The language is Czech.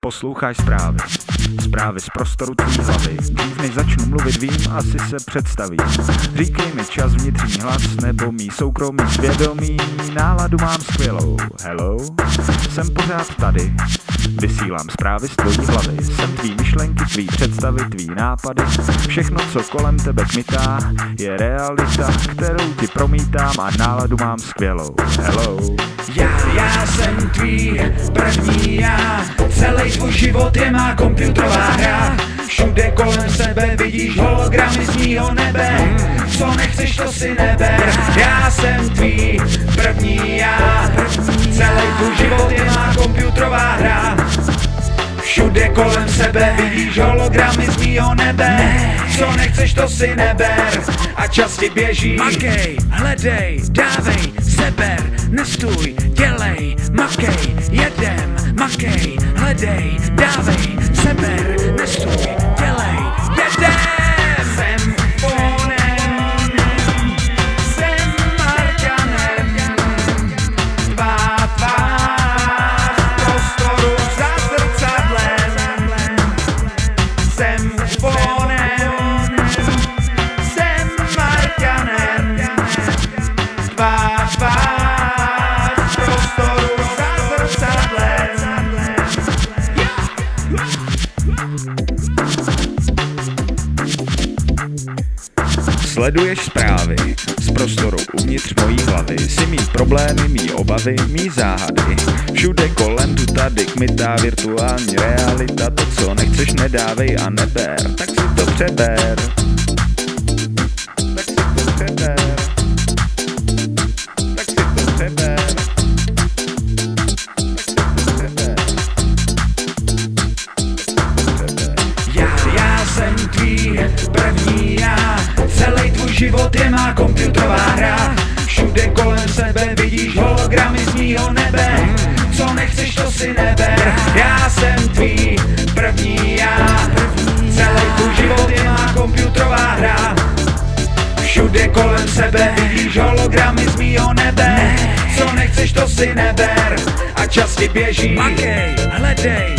Posloucháš zprávy. Zprávy z prostoru tvý hlavy. Dřív než začnu mluvit, vím, asi se představím. Říkej mi čas, vnitřní hlas, nebo mý soukromý svědomí. Náladu mám skvělou. Hello? Jsem pořád tady. Vysílám zprávy z tvojí hlavy. Jsem tvý myšlenky, tvý představy, tvý nápady. Všechno, co kolem tebe kmitá, je realita, kterou ti promítám a náladu mám skvělou. Hello? Já jsem tvý první já. Celý tvůj život je má komputerová hra. Všude kolem sebe vidíš hologramy z mýho nebe. Co nechceš, to si neber. Já jsem tvý první já. Celý tvůj život je má komputerová hra. Všude kolem sebe vidíš hologramy z mýho nebe. Co nechceš, to si neber. A čas ti běží. Makej, hledej, dávej, seber, nestůj, dělej, makej, jedem, makej, hledej, dávej, seber, nestůj, dělej, jedem. Jsem Bonem, jsem Marťanem, tvá tvář v prostoru za zrcadlem. Jsem Bonem, jsem Marťanem, tvá tvář v prostoru za zrcadlem. Sleduješ zprávy z prostoru uvnitř mojí hlavy. Si mý problémy, mý obavy, mý záhady. Všude kolem tu tady kmitá virtuální realita. To, co nechceš, nedávej a neber. Tak si to přeber. Tak si to přeber. Tak si to přeber. Já jsem tvý první já. Celý tvůj život je má komputerová hra. Všude kolem sebe vidíš hologramy z mýho nebe. Co nechceš, to si neber. Já jsem tvý první já. Celý tvůj život je má komputerová hra. Všude kolem sebe vidíš hologramy z mýho nebe. Co nechceš, to si neber. A čas ti běží. Makej, hledej,